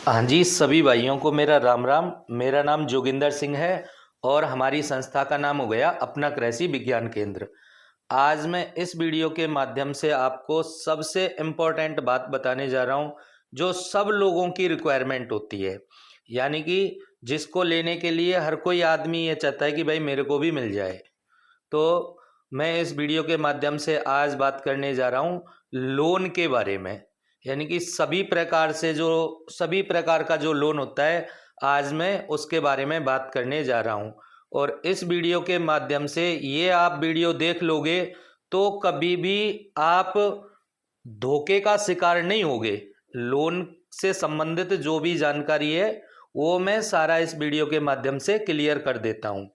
हाँ जी, सभी भाइयों को मेरा राम राम। मेरा नाम जोगिंदर सिंह है और हमारी संस्था का नाम हो गया अपना कृषि विज्ञान केंद्र। आज मैं इस वीडियो के माध्यम से आपको सबसे इम्पोर्टेंट बात बताने जा रहा हूँ, जो सब लोगों की रिक्वायरमेंट होती है। यानी कि जिसको लेने के लिए हर कोई आदमी ये चाहता है कि भाई मेरे को भी मिल जाए। तो मैं इस वीडियो के माध्यम से आज बात करने जा रहा हूँ लोन के बारे में। यानी कि सभी प्रकार का जो लोन होता है, आज मैं उसके बारे में बात करने जा रहा हूँ। और इस वीडियो के माध्यम से ये आप वीडियो देख लोगे तो कभी भी आप धोखे का शिकार नहीं होगे। लोन से संबंधित जो भी जानकारी है वो मैं सारा इस वीडियो के माध्यम से क्लियर कर देता हूँ।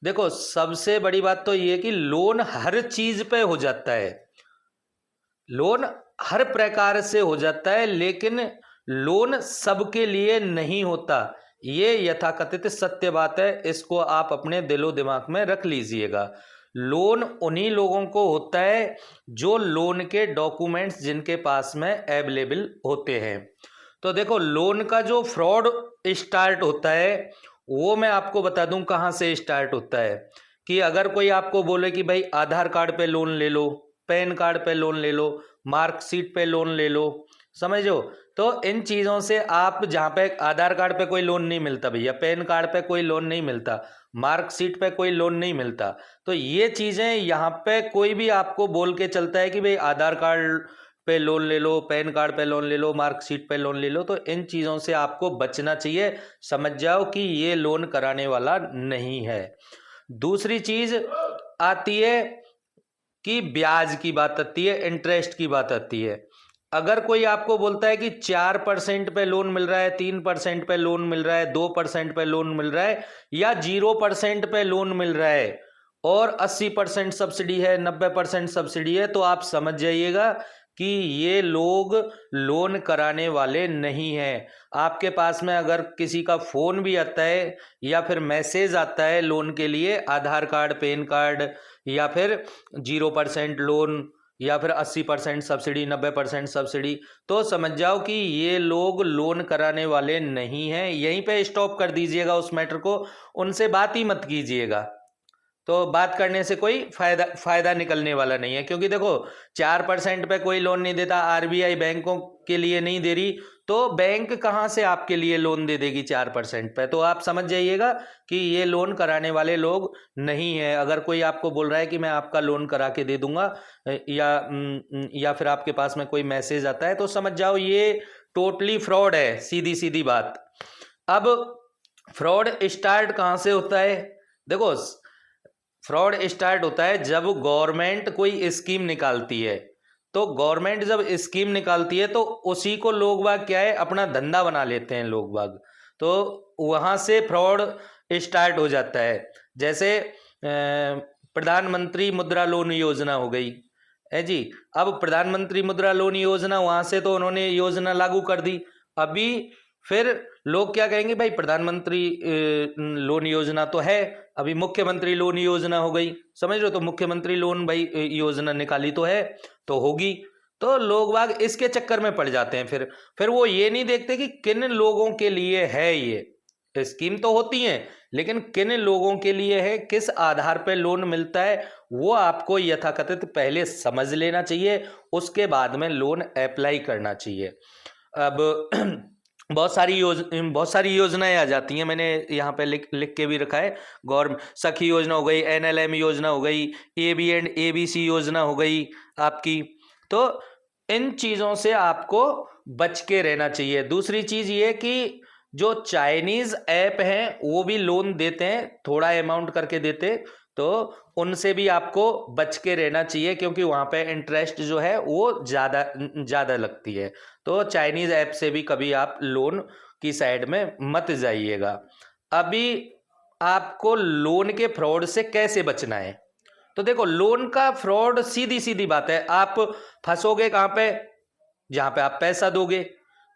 देखो, सबसे बड़ी बात तो ये है कि लोन हर चीज पे हो जाता है। लोन हर प्रकार से हो जाता है, लेकिन लोन सबके लिए नहीं होता। ये यथाकथित सत्य बात है, इसको आप अपने दिलो दिमाग में रख लीजिएगा। लोन उन्हीं लोगों को होता है जो लोन के डॉक्यूमेंट्स जिनके पास में अवेलेबल होते हैं। तो देखो, लोन का जो फ्रॉड स्टार्ट होता है वो मैं आपको बता दूं कहाँ से स्टार्ट होता है। कि अगर कोई आपको बोले कि भाई आधार कार्ड पे लोन ले लो, पैन कार्ड पे लोन ले लो, मार्कशीट पे लोन ले लो, समझो। तो इन चीज़ों से आप, जहाँ पे आधार कार्ड पे कोई लोन नहीं मिलता भैया, पैन कार्ड पे कोई लोन नहीं मिलता, मार्कशीट पे कोई लोन नहीं मिलता, तो ये चीज़ें यहाँ पे कोई भी आपको बोल के चलता है कि भाई आधार कार्ड पे लोन ले लो, पैन कार्ड पे लोन ले लो, मार्कशीट पे लोन ले लो, तो इन चीज़ों से आपको बचना चाहिए। समझ जाओ कि ये लोन कराने वाला नहीं है। दूसरी चीज़ आती है कि ब्याज की बात आती है, इंटरेस्ट की बात आती है। अगर कोई आपको बोलता है कि 4% पे लोन मिल रहा है, 3% पे लोन मिल रहा है, 2% पे लोन मिल रहा है, या 0% पे लोन मिल रहा है और 80% सब्सिडी है, 90% सब्सिडी है, तो आप समझ जाइएगा कि ये लोग लोन कराने वाले नहीं हैं। आपके पास में अगर किसी का फ़ोन भी आता है या फिर मैसेज आता है लोन के लिए, आधार कार्ड, पैन कार्ड, या फिर 0% लोन, या फिर 80% सब्सिडी, 90% सब्सिडी, तो समझ जाओ कि ये लोग लोन कराने वाले नहीं हैं। यहीं पे स्टॉप कर दीजिएगा उस मैटर को, उनसे बात ही मत कीजिएगा। तो बात करने से कोई फायदा निकलने वाला नहीं है, क्योंकि देखो, 4% पे कोई लोन नहीं देता, आरबीआई बैंकों के लिए नहीं दे रही, तो बैंक कहाँ से आपके लिए लोन दे देगी 4% पे? तो आप समझ जाइएगा कि ये लोन कराने वाले लोग नहीं है। अगर कोई आपको बोल रहा है कि मैं आपका लोन करा के दे दूंगा, या फिर आपके पास में कोई मैसेज आता है, तो समझ जाओ ये टोटली फ्रॉड है, सीधी सीधी बात। अब फ्रॉड स्टार्ट कहाँ से होता है? देखो, फ्रॉड स्टार्ट होता है जब गवर्नमेंट कोई स्कीम निकालती है। तो गवर्नमेंट जब स्कीम निकालती है तो उसी को लोग बाग क्या है, अपना धंधा बना लेते हैं लोग बाग। तो वहां से फ्रॉड स्टार्ट हो जाता है। जैसे प्रधानमंत्री मुद्रा लोन योजना हो गई है जी। अब प्रधानमंत्री मुद्रा लोन योजना, वहां से तो उन्होंने योजना लागू कर दी। अभी फिर लोग क्या कहेंगे, भाई प्रधानमंत्री लोन योजना तो है, अभी मुख्यमंत्री लोन योजना हो गई, समझ रहे हो? तो मुख्यमंत्री लोन भाई योजना निकाली तो है, तो होगी। तो लोग बाग इसके चक्कर में पड़ जाते हैं। फिर वो ये नहीं देखते कि किन लोगों के लिए है ये स्कीम। तो होती है, लेकिन किन लोगों के लिए है, किस आधार पर लोन मिलता है, वो आपको यथाकथित पहले समझ लेना चाहिए, उसके बाद में लोन अप्लाई करना चाहिए। अब बहुत सारी योजनाएं आ जाती हैं, मैंने यहाँ पे लिख लिख के भी रखा है। गौर सखी योजना हो गई, एनएलएम योजना हो गई, एबी एंड एबीसी योजना हो गई आपकी। तो इन चीज़ों से आपको बच के रहना चाहिए। दूसरी चीज़ ये कि जो चाइनीज़ ऐप हैं वो भी लोन देते हैं, थोड़ा अमाउंट करके देते, तो उनसे भी आपको बच के रहना चाहिए, क्योंकि वहाँ पे इंटरेस्ट जो है वो ज़्यादा ज़्यादा लगती है। तो चाइनीज़ ऐप से भी कभी आप लोन की साइड में मत जाइएगा। अभी आपको लोन के फ्रॉड से कैसे बचना है? तो देखो, लोन का फ्रॉड सीधी सीधी बात है, आप फंसोगे कहाँ पे? जहाँ पे आप पैसा दोगे।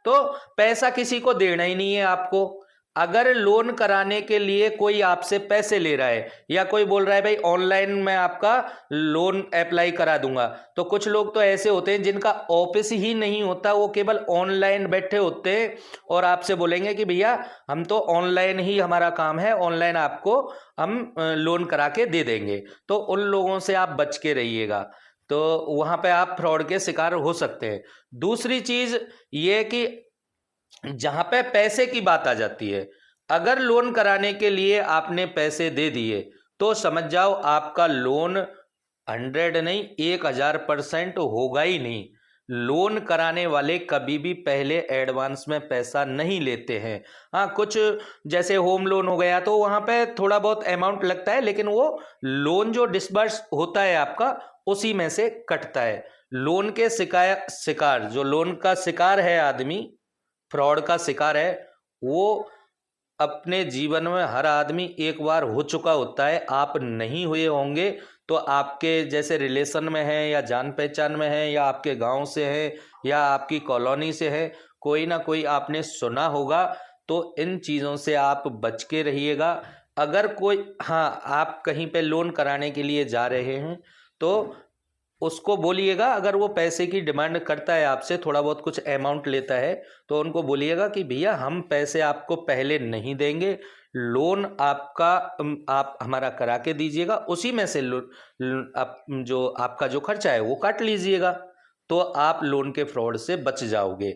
तो पैसा किसी को देना ही नहीं है आपको। अगर लोन कराने के लिए कोई आपसे पैसे ले रहा है या कोई बोल रहा है भाई ऑनलाइन मैं आपका लोन अप्लाई करा दूंगा, तो कुछ लोग तो ऐसे होते हैं जिनका ऑफिस ही नहीं होता, वो केवल ऑनलाइन बैठे होते हैं और आपसे बोलेंगे कि भैया हम तो ऑनलाइन ही हमारा काम है, ऑनलाइन आपको हम लोन करा के दे देंगे। तो उन लोगों से आप बच के रहिएगा, तो वहां पे आप फ्रॉड के शिकार हो सकते हैं। दूसरी चीज ये कि जहां पे पैसे की बात आ जाती है, अगर लोन कराने के लिए आपने पैसे दे दिए तो समझ जाओ आपका लोन 100 नहीं 1000% होगा ही नहीं। लोन कराने वाले कभी भी पहले एडवांस में पैसा नहीं लेते हैं। हाँ, कुछ जैसे होम लोन हो गया तो वहां पे थोड़ा बहुत अमाउंट लगता है, लेकिन वो लोन जो डिसबर्स होता है आपका उसी में से कटता है। लोन के शिकार जो लोन का शिकार है आदमी, फ्रॉड का शिकार है, वो अपने जीवन में हर आदमी एक बार हो चुका होता है। आप नहीं हुए होंगे तो आपके जैसे रिलेशन में है या जान पहचान में है या आपके गांव से है या आपकी कॉलोनी से है, कोई ना कोई आपने सुना होगा। तो इन चीज़ों से आप बच के रहिएगा। अगर कोई, हाँ, आप कहीं पे लोन कराने के लिए जा रहे हैं तो उसको बोलिएगा, अगर वो पैसे की डिमांड करता है आपसे, थोड़ा बहुत कुछ अमाउंट लेता है, तो उनको बोलिएगा कि भैया हम पैसे आपको पहले नहीं देंगे, लोन आपका आप हमारा करा के दीजिएगा, उसी में से आप जो आपका जो खर्चा है वो काट लीजिएगा, तो आप लोन के फ्रॉड से बच जाओगे।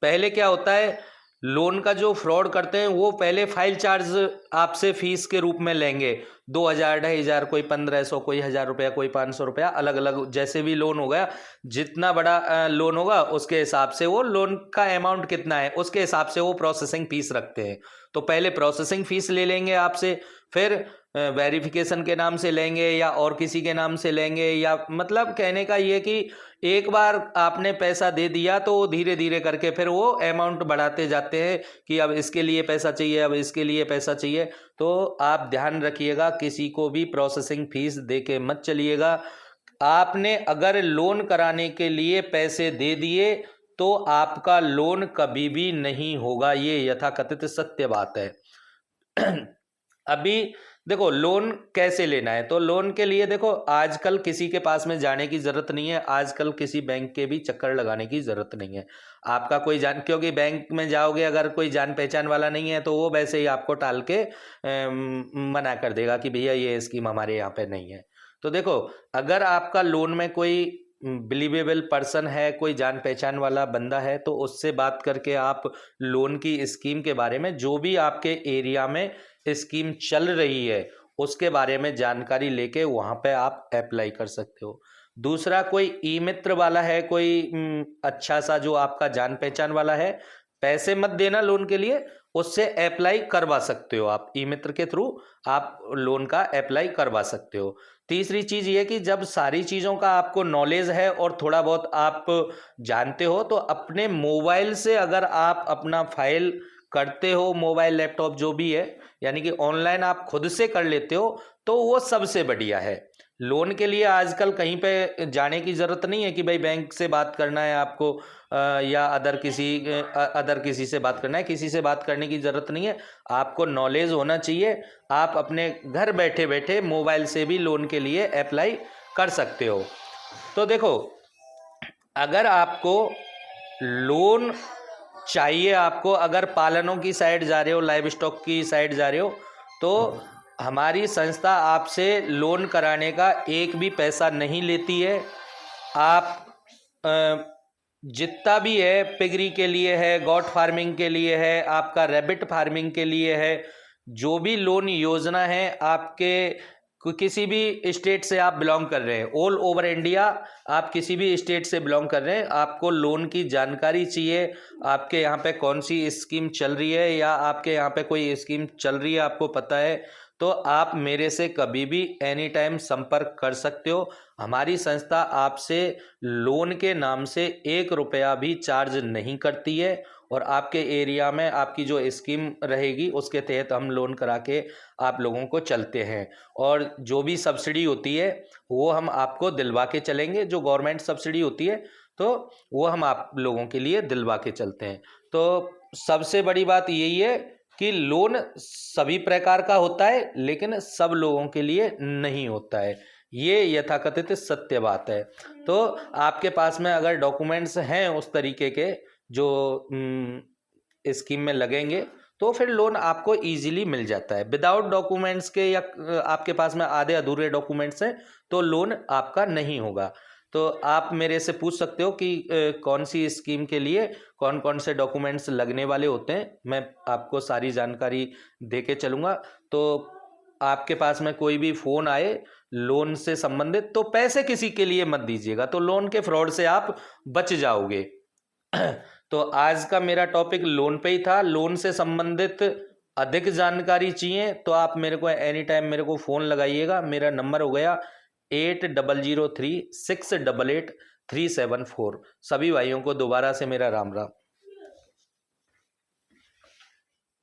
पहले क्या होता है, लोन का जो फ्रॉड करते हैं वो पहले फाइल चार्ज आपसे फीस के रूप में लेंगे, 2000 2500, कोई 1500, कोई 1000 रुपया, कोई 500 रुपया, अलग अलग जैसे भी लोन हो गया। जितना बड़ा लोन होगा उसके हिसाब से वो लोन का अमाउंट कितना है उसके हिसाब से वो प्रोसेसिंग फीस रखते हैं। तो पहले प्रोसेसिंग फीस ले लेंगे आपसे, फिर वेरिफिकेशन के नाम से लेंगे या और किसी के नाम से लेंगे, या मतलब कहने का ये कि एक बार आपने पैसा दे दिया तो धीरे धीरे करके फिर वो अमाउंट बढ़ाते जाते हैं कि अब इसके लिए पैसा चाहिए, अब इसके लिए पैसा चाहिए। तो आप ध्यान रखिएगा, किसी को भी प्रोसेसिंग फीस दे के मत चलिएगा। आपने अगर लोन कराने के लिए पैसे दे दिए तो आपका लोन कभी भी नहीं होगा, ये यथाकथित सत्य बात है। अभी देखो लोन कैसे लेना है, तो लोन के लिए देखो आजकल किसी के पास में जाने की जरूरत नहीं है, आजकल किसी बैंक के भी चक्कर लगाने की जरूरत नहीं है। आपका कोई क्योंकि बैंक में जाओगे अगर कोई जान पहचान वाला नहीं है तो वो वैसे ही आपको टाल के मना कर देगा कि भैया ये स्कीम हमारे यहाँ पे नहीं है। तो देखो, अगर आपका लोन में कोई बिलीवेबल पर्सन है, कोई जान पहचान वाला बंदा है, तो उससे बात करके आप लोन की स्कीम के बारे में, जो भी आपके एरिया में स्कीम चल रही है उसके बारे में जानकारी लेके वहां पे आप अप्लाई कर सकते हो। दूसरा, कोई ई मित्र वाला है, कोई अच्छा सा जो आपका जान पहचान वाला है, पैसे मत देना लोन के लिए, उससे अप्लाई करवा सकते हो। आप ई मित्र के थ्रू आप लोन का अप्लाई करवा सकते हो। तीसरी चीज ये कि जब सारी चीजों का आपको नॉलेज है और थोड़ा बहुत आप जानते हो, तो अपने मोबाइल से अगर आप अपना फाइल करते हो, मोबाइल लैपटॉप जो भी है, यानी कि ऑनलाइन आप खुद से कर लेते हो, तो वो सबसे बढ़िया है। लोन के लिए आजकल कहीं पे जाने की जरूरत नहीं है कि भाई बैंक से बात करना है आपको, या अदर किसी से बात करना है, किसी से बात करने की जरूरत नहीं है। आपको नॉलेज होना चाहिए, आप अपने घर बैठे बैठे मोबाइल से भी लोन के लिए अप्लाई कर सकते हो। तो देखो, अगर आपको लोन चाहिए, आपको अगर पालनों की साइड जा रहे हो, लाइव स्टॉक की साइड जा रहे हो, तो हमारी संस्था आपसे लोन कराने का एक भी पैसा नहीं लेती है। आप जितना भी है, पिगरी के लिए है, गॉट फार्मिंग के लिए है, आपका रैबिट फार्मिंग के लिए है, जो भी लोन योजना है आपके किसी भी स्टेट से आप बिलोंग कर रहे हैं, ऑल ओवर इंडिया आप किसी भी स्टेट से बिलोंग कर रहे हैं, आपको लोन की जानकारी चाहिए, आपके यहाँ पे कौन सी स्कीम चल रही है या आपके यहाँ पे कोई स्कीम चल रही है आपको पता है, तो आप मेरे से कभी भी एनी टाइम संपर्क कर सकते हो। हमारी संस्था आपसे लोन के नाम से 1 रुपया भी चार्ज नहीं करती है, और आपके एरिया में आपकी जो स्कीम रहेगी उसके तहत हम लोन करा के आप लोगों को चलते हैं। और जो भी सब्सिडी होती है वो हम आपको दिलवा के चलेंगे, जो गवर्नमेंट सब्सिडी होती है तो वो हम आप लोगों के लिए दिलवा के चलते हैं। तो सबसे बड़ी बात यही है कि लोन सभी प्रकार का होता है लेकिन सब लोगों के लिए नहीं होता है। ये यथाकथित सत्य बात है। तो आपके पास में अगर डॉक्यूमेंट्स हैं उस तरीके के जो स्कीम में लगेंगे तो फिर लोन आपको इजीली मिल जाता है। विदाउट डॉक्यूमेंट्स के या आपके पास में आधे अधूरे डॉक्यूमेंट्स हैं तो लोन आपका नहीं होगा। तो आप मेरे से पूछ सकते हो कि कौन सी स्कीम के लिए कौन कौन से डॉक्यूमेंट्स लगने वाले होते हैं, मैं आपको सारी जानकारी दे के चलूँगा। तो आपके पास में कोई भी फ़ोन आए लोन से संबंधित तो पैसे किसी के लिए मत दीजिएगा, तो लोन के फ्रॉड से आप बच जाओगे। तो आज का मेरा टॉपिक लोन पे ही था। लोन से संबंधित अधिक जानकारी चाहिए तो आप मेरे को एनी टाइम मेरे को फ़ोन लगाइएगा। मेरा नंबर हो गया 8003 688 374। सभी भाइयों को दोबारा से मेरा राम राम।